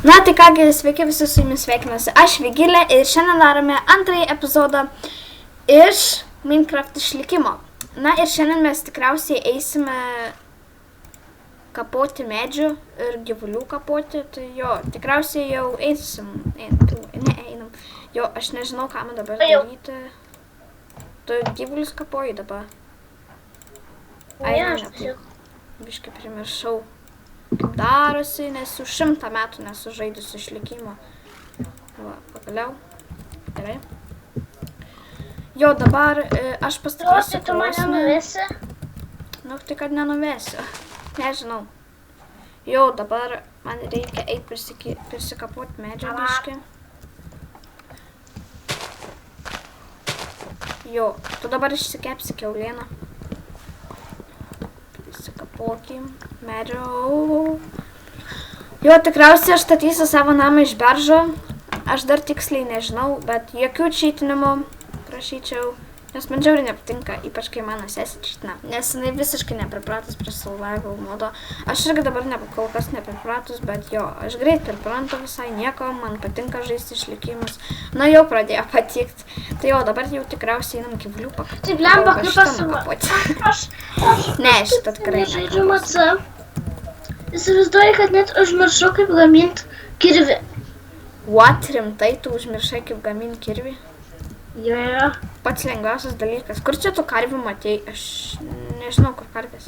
Na tai kągi, sveiki visi, su jumis sveikinuosi aš Vigilė ir šiandien darome antrąjį epizodą iš Minecraft išlikimo. Na ir šiandien mes tikriausiai eisime kapoti medžių ir gyvulių kapoti, tai jo, tikriausiai jau einam. Jo, aš nežinau, ką man dabar daryti. Tu gyvulius kapoji dabar? Ai, ne, biškai primiršau. Kaip darosi, nes jau 100 metų nesu žaidus išlikimo. Va, pagaliau. Gerai. Jo, dabar aš pastatysiu tu mane nuvesi? Nu, tai kad nenuvesiu. Nežinau. Jo, dabar man reikia eiti prisikapoti medžio biškį. Jo, tu dabar išsikepsi kiaulieną. Prisikapokim medžio. Jo, tikriausiai aš statysiu savo namą iš beržo. Aš dar tiksliai nežinau, bet jokių čytinimų prašyčiau. Nes man žiauriai nepatinka, ypač kai mano sesė čytina. Nes jinai visiškai nepripratus prie survival modo. Aš irgi dabar kol kas nepripratus, bet jo, aš greit priprantu visai nieko, man patinka žaisti išlikimus. Na jau pradėjo patikti. Tai jo, dabar jau tikriausiai einam gyvulių pakapoti. Tai blemba, kaip Ne, šitą tikrai nežaidžiu maca. Įsivaizduoju, kad net užmiršau, kaip gaminti kirvį. What? Rimtai tu užmiršai, kaip gaminti kirvį? Jo. Pats lengviausias dalykas. Kur čia tu karvių matei? Aš nežinau, kur karvės.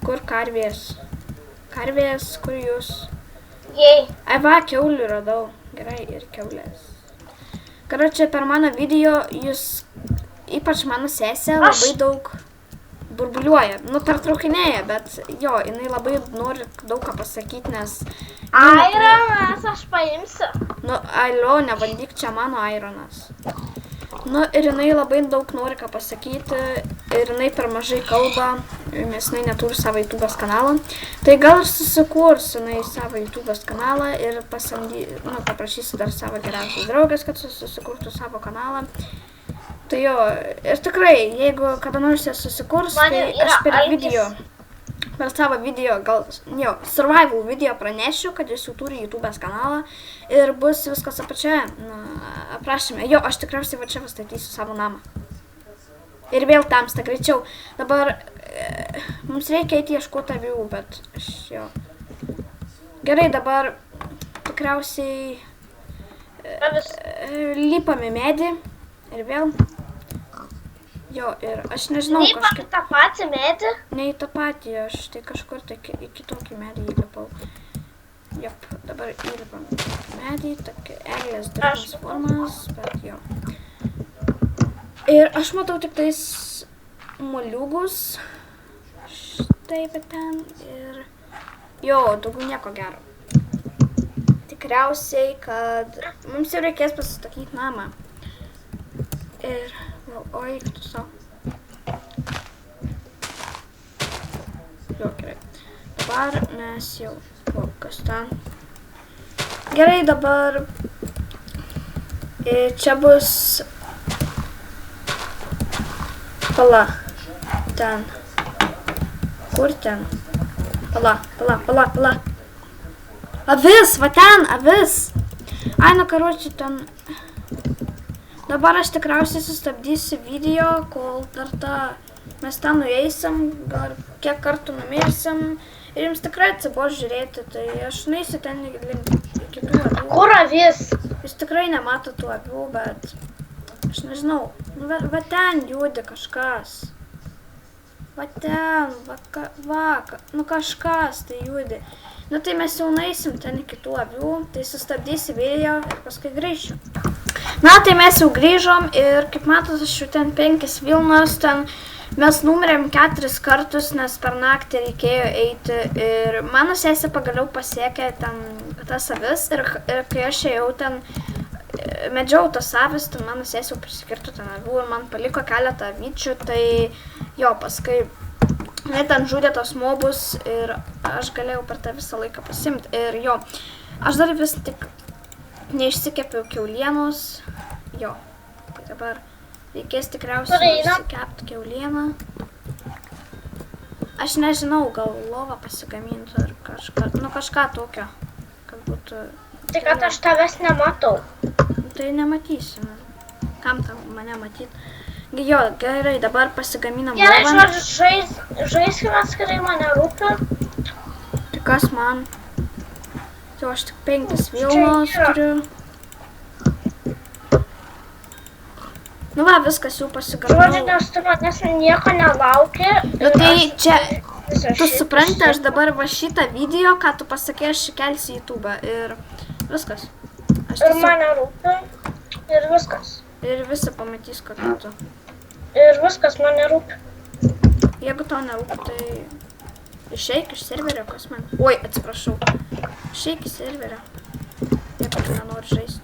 Kur karvės? Karvės, kur jūs? Jei. Ai va, kiaulių radau. Gerai, ir kiaulės. Karočią, per mano video jūs, ypač mano sesė, labai daug burbuliuoja. Nu, pertraukinėja, bet jo, jinai labai nori daug ką pasakyti, nes... Ironas, aš paimsiu. Nu, alio, nevaldyk, čia mano ironas. Nu, ir jinai labai daug nori ką pasakyti, ir jinai per mažai kalba, nes jinai neturi savo YouTube'as kanalą. Tai gal aš susikursiu jinai savo YouTube'as kanalą ir paprašysiu dar savo geriausios draugės, kad susikurtų savo kanalą. Tai jo, ir tikrai, jeigu kada nors jas susikurs, tai aš per savo video, gal, jo, survival video pranešiu, kad jis jau turi YouTube'as kanalą ir bus viskas apačioje, aprašyme. Jo, aš tikriausiai va čia pastatysiu savo namą. Ir vėl tamsta greičiau. Dabar mums reikia eiti ieškoti avių, bet aš jo. Gerai, dabar tikriausiai lipame medį ir vėl. Jo, ir aš nežinau kažkaip... Nei tą patį medį? Nei tą patį, aš tai kažkur tai į kitokį medį įlipau. Jop, dabar įlipam medį, tokia eglės durnos formas, bet jo. Ir aš matau tik tais moliūgus. Štai va ten ir... Jo, daugiau nieko gero. Tikriausiai, kad mums jau reikės pasistatyti namą. Ir... Oi, tu savo. Jo, gerai. Dabar mes jau... O, kas ten? Gerai, dabar... Čia bus... Pala. Ten. Kur ten? Pala. Avis, va ten, avis. Ai, nu, karoči, ten... Dabar aš tikriausiai sustabdysiu video, kol dar mes ten nueisim, gal kiek kartų numirsim ir jums tikrai atsibos žiūrėti, tai aš nueisiu ten link kitų avių. Kur avis? Jūs tikrai nemato tų avių, bet aš nežinau, va ten judi kažkas. Va ten, nu kažkas tai judi. Nu tai mes jau nueisim ten kitų avių, tai sustabdysiu video ir paskui grįšiu. Na, tai mes jau grįžom ir, kaip matot, aš jau ten 5 vilnos, ten mes numirėm 4 kartus, nes per naktį reikėjo eiti ir mano sesė pagaliau pasiekė ten tas avis ir kai aš ėjau ten, medžiau tas avis, ten mano sesė jau prisikirto ten avių ir man paliko keletą avyčių, tai jo, paskui jie ten žudė tos mobus ir aš galėjau per tą visą laiką pasimti ir jo, aš dar vis tik neišsikepiau kiaulienos, jo, tai dabar reikės tikriausiai išsikepti kiaulieną. Aš nežinau, gal lovą pasigamintų ar ką. kažką tokio, kad būtų... Tai kad aš tavęs nematau. Tai nematysi. Kam tam mane matyti? Jo, gerai, dabar pasigaminam Gerai, dovaną. žaiskime atskirai, mane rūpi. Tai kas man? Tai aš tik 5 vilnos turiu. Nu va, viskas jau pasigaminau. Žodžiu, nes tu manęs nieko nelauki. Nu tai čia, tu supranti, aš dabar va šitą video, ką tu pasakė, aš įkelsiu į YouTube ir viskas. Ir mane rūpi. Ir viskas. Ir visi pamatys, kad tu. Ir viskas mane rūpi. Jeigu tau nerūpi, tai išeik iš serverio, kas man. Oi, atsiprašau. Išeik iš serverio. Jeigu tu nenori žaisti.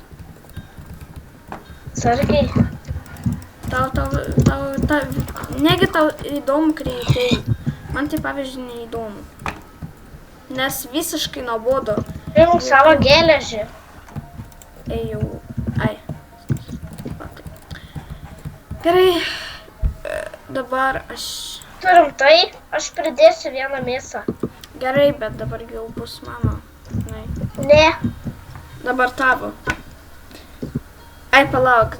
Sargiai. Negi tau įdomu kreitai. Man tai pavyzdžiui neįdomu. Nes visiškai nuobodu. Rink savo geležį. Ejau. Ai. Gerai. Dabar aš... Turim tai, aš pridėsiu vieną mėsą. Gerai, bet dabar jau bus mano. Ne. Dabar tavo. Ai, palauk.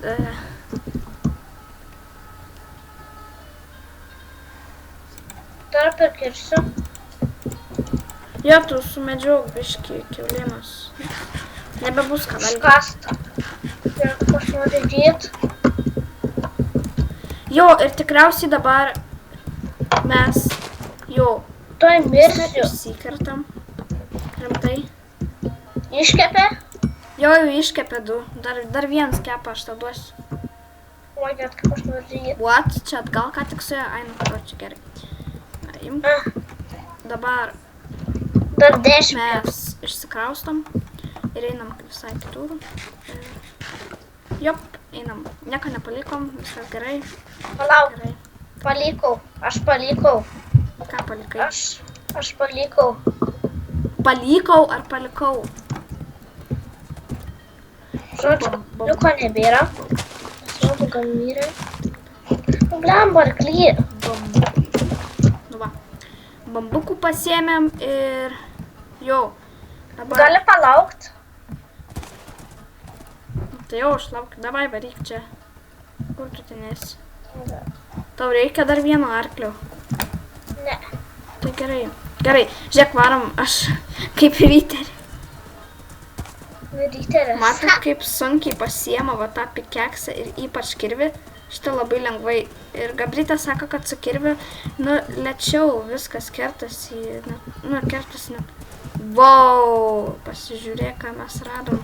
Dar pirkirsiu. Jo, tu sumedžiok biškį kiaulimas. Nebebus ką valgyti. Skasta. Ir kas nori dėt. Jo, ir tikriausiai dabar mes Tuoj mirsiu. išsikertam. Rimtai. Iškepė? Jo, jau iškepė 2. Dar vienas kepa, aš tau duosiu. Oi, net kaip aš noriu dėt. What? Čia atgal ką tik su ją? Ai, nu, čia gerai. Imk. Dabar Dar 10. mes išsikraustam ir einam visai kitur. Jop, einam. Nieko nepalikom, viskas gerai. Palauk, Gerai. palikau. Aš palikau. Ką palikai? Aš palikau. Palikau ar palikau? Žodžiu, liuko nebėra. Svarbu, gal mirė. Blemba, arkly. Nu va. Bambukų pasiėmėm ir... Jo. Dabar... Gali palaukt? Tai jau, aš laukiu. Davai, varyk čia. Kur tu ten esi? Tau reikia dar vieno arklio. Ne. Tai gerai. Gerai, žiūrėk, varom aš kaip ryterį. Ryteris. Matot, kaip sunkiai pasiema va tą pikeksą ir ypač kirvį. Šitą labai lengvai. Ir Gabrytė sako, kad su kirviu, nu, lėčiau viskas kertasi. Nu, kertasi net. Vau, pasižiūrėk, ką mes radom.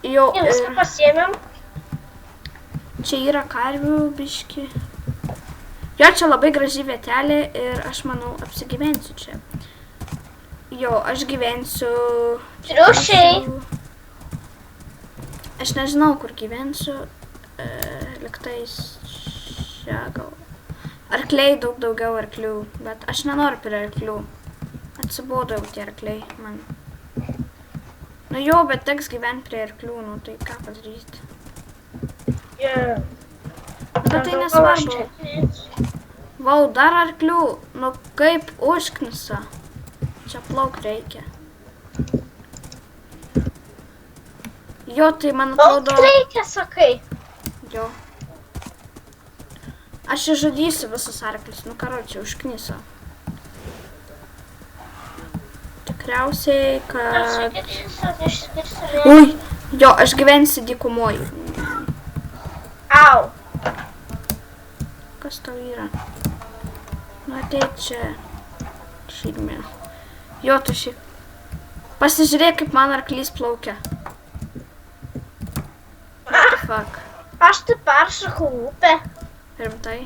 Jau, Jau viską pasiėmėm. čia yra karvių biški. Jo, čia labai graži vietelė ir aš manau apsigyvensiu čia. Jo, aš gyvensiu... Triušiai. Aš nežinau, kur gyvensiu. Liktais čia gal. Arkliai, daug daugiau arklių, bet aš nenoriu prie arklių. Atsibodo jau tie arkliai man. Nu jo, bet teks gyventi prie arklių, nu tai ką padaryti. Bet tai nesvarbu. Vau, dar arklių, nu kaip užknisa. Čia plauk reikia. Jo, tai man atrodo... Plauk reikia, sakai. Jo. Aš išžudysiu visus arklius, nu karočią, užkniso. Tikriausiai, kad... Ui, jo, aš gyvensiu dykumoj. Au. Kas tau yra? Nu, ateit čia. Šydmė. Jo, tu šiaip. Pasižiūrėk, kaip man arklys plaukia. What the fuck? Aš tai peršakau upę. Rimtai?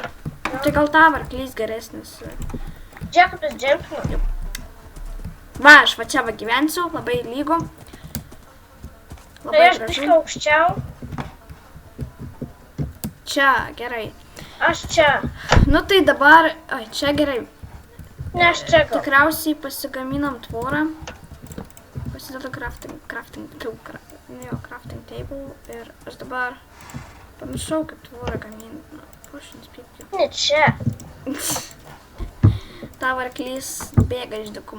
Nu, tai gal tavo arklys geresnis. Žiūrėk, kaip jis džempino. Va, aš va čia va gyvensiu, labai lygu. Tai Labai aš biškai aukščiau. Čia, gerai. Aš čia. Nu tai dabar, ai, čia gerai. Ne, aš čia gal. Tikriausiai pasigaminam tvorą. Pasidedu crafting table ir aš dabar pamiršau, kaip tvorą gaminti. Potions pypkių. Ne čia. tavo arklys bėga iš dykumos.